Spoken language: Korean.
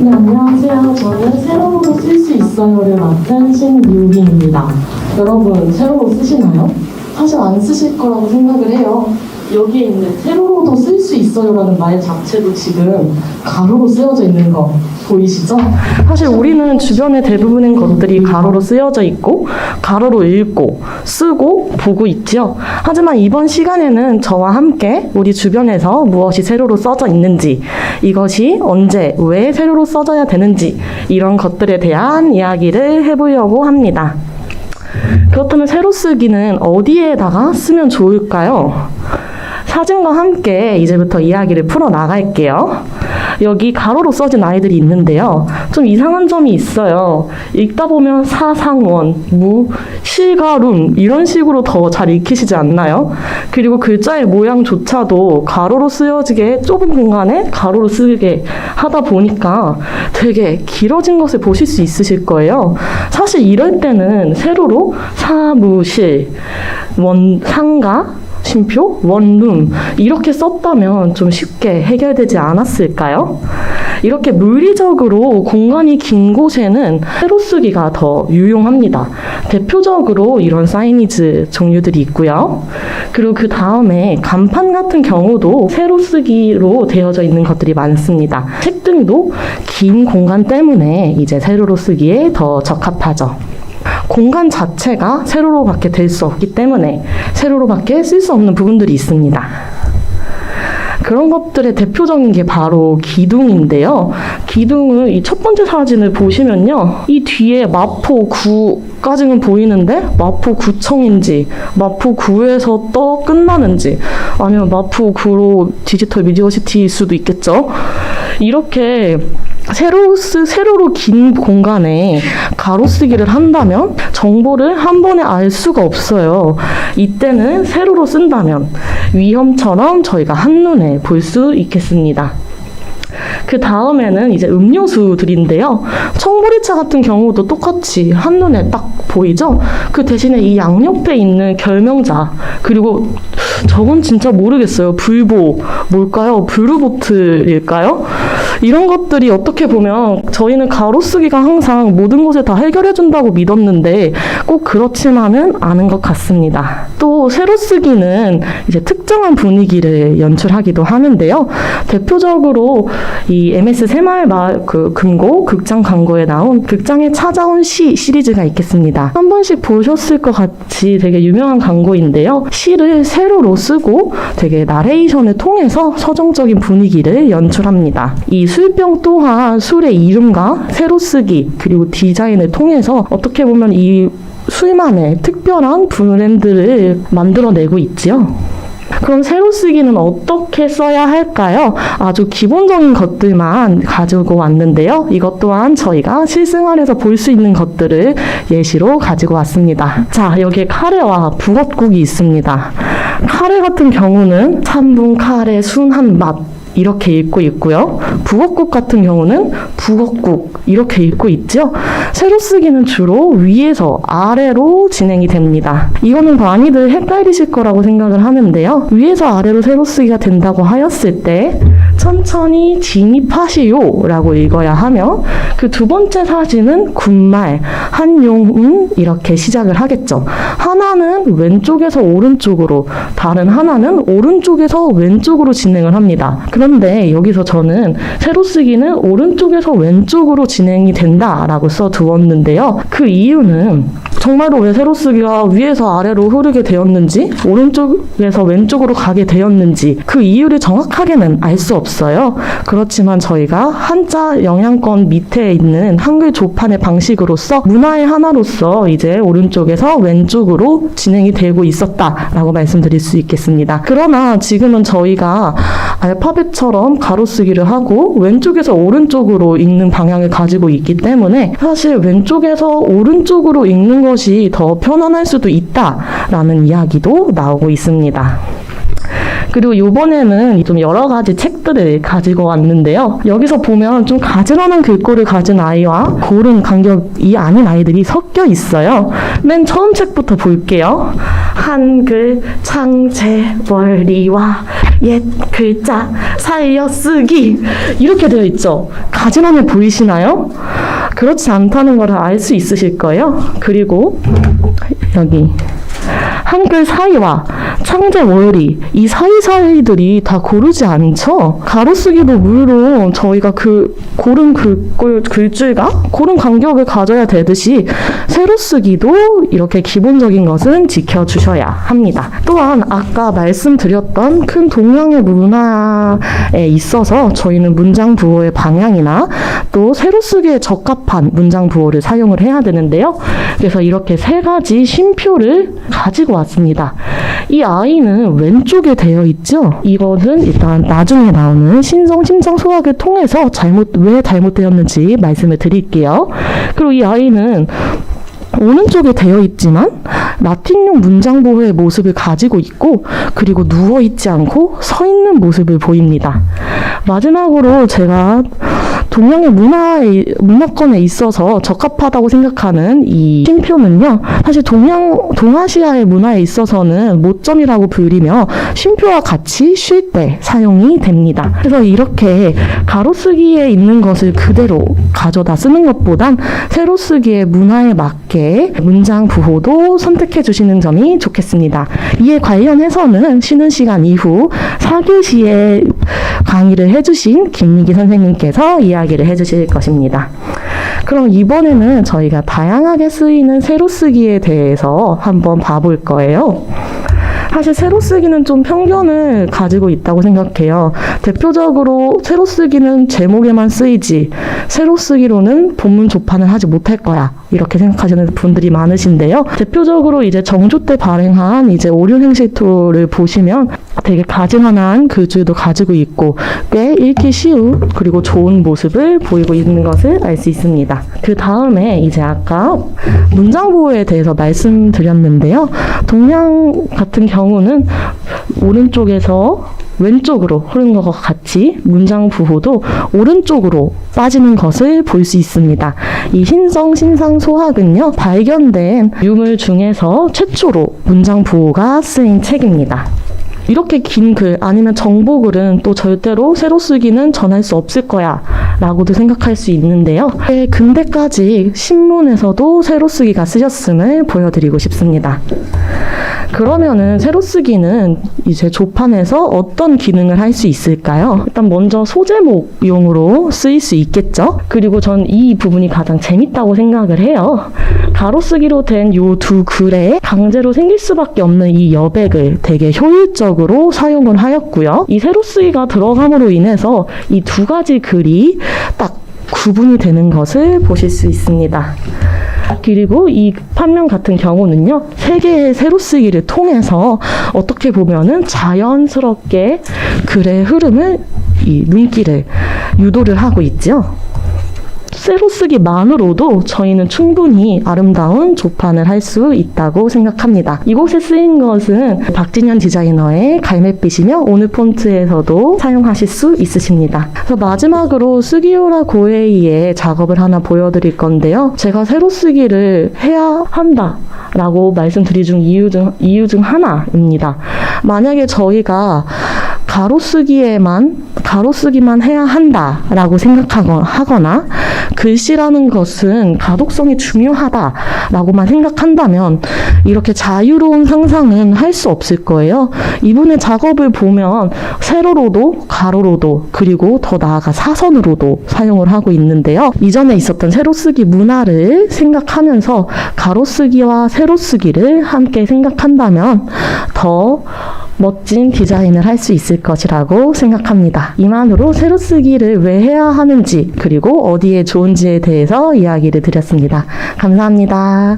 네, 안녕하세요. 저는 세로로 쓸 수 있어요를 맡은 신유희입니다. 여러분, 세로로 쓰시나요? 사실 안 쓰실 거라고 생각을 해요. 여기에 있는 세로로도 쓸 수 있어요라는 말 자체도 지금 가로로 쓰여져 있는 거 보이시죠? 사실 우리는 주변의 대부분의 것들이 가로로 쓰여져 있고 가로로 읽고 쓰고 보고 있죠. 하지만 이번 시간에는 저와 함께 우리 주변에서 무엇이 세로로 써져 있는지, 이것이 언제 왜 세로로 써져야 되는지, 이런 것들에 대한 이야기를 해보려고 합니다. 그렇다면 세로 쓰기는 어디에다가 쓰면 좋을까요? 사진과 함께 이제부터 이야기를 풀어나갈게요. 여기 가로로 써진 아이들이 있는데요. 좀 이상한 점이 있어요. 읽다 보면 사상원, 무, 실가룸 이런 식으로 더 잘 읽히시지 않나요? 그리고 글자의 모양조차도 가로로 쓰여지게 좁은 공간에 가로로 쓰게 하다 보니까 되게 길어진 것을 보실 수 있으실 거예요. 사실 이럴 때는 세로로 사무실, 상가, 쉼표, 원룸 이렇게 썼다면 좀 쉽게 해결되지 않았을까요? 이렇게 물리적으로 공간이 긴 곳에는 세로 쓰기가 더 유용합니다. 대표적으로 이런 사이니지 종류들이 있고요. 그리고 그 다음에 간판 같은 경우도 세로 쓰기로 되어져 있는 것들이 많습니다. 책 등도 긴 공간 때문에 이제 세로로 쓰기에 더 적합하죠. 공간 자체가 세로로밖에 될 수 없기 때문에 세로로밖에 쓸 수 없는 부분들이 있습니다. 그런 것들의 대표적인 게 바로 기둥인데요. 기둥을 이 첫 번째 사진을 보시면요. 이 뒤에 마포구까지는 보이는데 마포구청인지 마포구에서 또 끝나는지 아니면 마포구로 디지털 미디어시티일 수도 있겠죠. 이렇게 세로로 긴 공간에 가로 쓰기를 한다면 정보를 한 번에 알 수가 없어요. 이때는 세로로 쓴다면 위험처럼 저희가 한눈에 볼 수 있겠습니다. 그 다음에는 이제 음료수들인데요. 청보리차 같은 경우도 똑같이 한눈에 딱 보이죠? 그 대신에 이 양옆에 있는 결명자, 그리고 저건 진짜 모르겠어요. 불보, 뭘까요? 블루보틀일까요? 이런 것들이 어떻게 보면 저희는 가로 쓰기가 항상 모든 것을 다 해결해준다고 믿었는데 꼭 그렇지만은 않은 것 같습니다. 또 세로 쓰기는 이제 특정한 분위기를 연출하기도 하는데요. 대표적으로 이 MS 새마을 금고 극장 광고에 나온 극장에 찾아온 시 시리즈가 있겠습니다. 한 번씩 보셨을 것 같이 되게 유명한 광고인데요. 시를 세로로 쓰고 되게 나레이션을 통해서 서정적인 분위기를 연출합니다. 이 술병 또한 술의 이름과 세로 쓰기 그리고 디자인을 통해서 어떻게 보면 이 술만의 특별한 브랜드를 만들어내고 있지요. 그럼 세로 쓰기는 어떻게 써야 할까요? 아주 기본적인 것들만 가지고 왔는데요. 이것 또한 저희가 실생활에서 볼 수 있는 것들을 예시로 가지고 왔습니다. 자, 여기에 카레와 북엇국이 있습니다. 카레 같은 경우는 3분 카레 순한 맛 이렇게 읽고 있고요. 북엇국 같은 경우는 북엇국 이렇게 읽고 있죠. 세로 쓰기는 주로 위에서 아래로 진행이 됩니다. 이거는 많이들 헷갈리실 거라고 생각을 하는데요. 위에서 아래로 세로 쓰기가 된다고 하였을 때 천천히 진입하시오 라고 읽어야 하며 그 두 번째 사진은 군말 한용운 이렇게 시작을 하겠죠. 하나는 왼쪽에서 오른쪽으로, 다른 하나는 오른쪽에서 왼쪽으로 진행을 합니다. 그런데 여기서 저는 세로 쓰기는 오른쪽에서 왼쪽으로 진행이 된다라고 써두었는데요. 그 이유는 정말로 왜 세로 쓰기가 위에서 아래로 흐르게 되었는지, 오른쪽에서 왼쪽으로 가게 되었는지 그 이유를 정확하게는 알 수 없어요. 그렇지만 저희가 한자 영양권 밑에 있는 한글 조판의 방식으로서 문화의 하나로서 이제 오른쪽에서 왼쪽으로 진행이 되고 있었다라고 말씀드릴 수 있겠습니다. 그러나 지금은 저희가 알파벳처럼 가로쓰기를 하고 왼쪽에서 오른쪽으로 읽는 방향을 가지고 있기 때문에 사실 왼쪽에서 오른쪽으로 읽는 것이 더 편안할 수도 있다라는 이야기도 나오고 있습니다. 그리고 이번에는 좀 여러 가지 책들을 가지고 왔는데요. 여기서 보면 좀 가지런한 글꼴을 가진 아이와 고른 간격이 아닌 아이들이 섞여 있어요. 맨 처음 책부터 볼게요. 한글 창제 원리와 옛 글자 살려 쓰기 이렇게 되어 있죠. 가지런해 보이시나요? 그렇지 않다는 걸 알 수 있으실 거예요. 그리고 여기 한글 사이와 창제 월이 이 사이사이들이 다 고르지 않죠. 가로쓰기도 물론 저희가 그 고른 글줄과 고른 간격을 가져야 되듯이 세로쓰기도 이렇게 기본적인 것은 지켜주셔야 합니다. 또한 아까 말씀드렸던 큰 동양의 문화에 있어서 저희는 문장 부호의 방향이나 또 세로쓰기에 적합한 문장 부호를 사용을 해야 되는데요. 그래서 이렇게 세 가지 쉼표를 가지고 왔습니다. 이 아이는 왼쪽에 되어 있죠. 이것은 일단 나중에 나오는 신성 심장 소학을 통해서 왜 잘못되었는지 말씀을 드릴게요. 그리고 이 아이는 오른쪽에 되어 있지만 라틴용 문장 보호의 모습을 가지고 있고 그리고 누워 있지 않고 서 있는 모습을 보입니다. 마지막으로 제가 동양의 문화권에 있어서 적합하다고 생각하는 이 쉼표는요. 사실 동아시아의 문화에 있어서는 모점이라고 불리며 쉼표와 같이 쉴 때 사용이 됩니다. 그래서 이렇게 가로쓰기에 있는 것을 그대로 가져다 쓰는 것보단 세로쓰기의 문화에 맞게 문장 부호도 선택해 주시는 점이 좋겠습니다. 이에 관련해서는 쉬는 시간 이후 4교시에 강의를 해주신 김미기 선생님께서 이야기를 해주실 것입니다. 그럼 이번에는 저희가 다양하게 쓰이는 세로쓰기에 대해서 한번 봐볼 거예요. 사실 세로쓰기는 좀 편견을 가지고 있다고 생각해요. 대표적으로 세로쓰기는 제목에만 쓰이지 세로쓰기로는 본문 조판을 하지 못할 거야 이렇게 생각하시는 분들이 많으신데요. 대표적으로 이제 정조 때 발행한 이제 오륜행실토를 보시면 되게 가증한한 글줄도 가지고 있고 꽤 읽기 쉬운 그리고 좋은 모습을 보이고 있는 것을 알 수 있습니다. 그 다음에 이제 아까 문장 보호에 대해서 말씀드렸는데요. 동양 같은 경우는 오른쪽에서 왼쪽으로 흐르는 것과 같이 문장 부호도 오른쪽으로 빠지는 것을 볼 수 있습니다. 이 신성 신상 소학은요, 발견된 유물 중에서 최초로 문장 부호가 쓰인 책입니다. 이렇게 긴 글 아니면 정보글은 또 절대로 세로쓰기는 전할 수 없을 거야 라고도 생각할 수 있는데요. 근대까지 신문에서도 세로쓰기가 쓰였음을 보여드리고 싶습니다. 그러면은 세로쓰기는 이제 조판에서 어떤 기능을 할 수 있을까요? 일단 먼저 소제목용으로 쓰일 수 있겠죠? 그리고 전 이 부분이 가장 재밌다고 생각을 해요. 가로쓰기로 된 요 두 글에 강제로 생길 수밖에 없는 이 여백을 되게 효율적으로 사용을 하였고요. 이 세로쓰기가 들어감으로 인해서 이 두 가지 글이 딱 구분이 되는 것을 보실 수 있습니다. 그리고 이 판명 같은 경우는요, 세 개의 세로쓰기를 통해서 어떻게 보면은 자연스럽게 글의 흐름을, 이 눈길을 유도를 하고 있죠. 세로쓰기만으로도 저희는 충분히 아름다운 조판을 할 수 있다고 생각합니다. 이곳에 쓰인 것은 박진현 디자이너의 갈매빛이며 오늘 폰트에서도 사용하실 수 있으십니다. 그래서 마지막으로 스기오라 고에이의 작업을 하나 보여드릴 건데요. 제가 세로쓰기를 해야 한다 라고 말씀드린 이유 중 하나입니다. 만약에 저희가 가로쓰기만 해야 한다라고 생각하거나 글씨라는 것은 가독성이 중요하다라고만 생각한다면 이렇게 자유로운 상상은 할 수 없을 거예요. 이분의 작업을 보면 세로로도 가로로도 그리고 더 나아가 사선으로도 사용을 하고 있는데요. 이전에 있었던 세로쓰기 문화를 생각하면서 가로쓰기와 세로쓰기를 함께 생각한다면 더 멋진 디자인을 할 수 있을 것이라고 생각합니다. 이만으로 세로쓰기를 왜 해야 하는지 그리고 어디에 좋은지에 대해서 이야기를 드렸습니다. 감사합니다.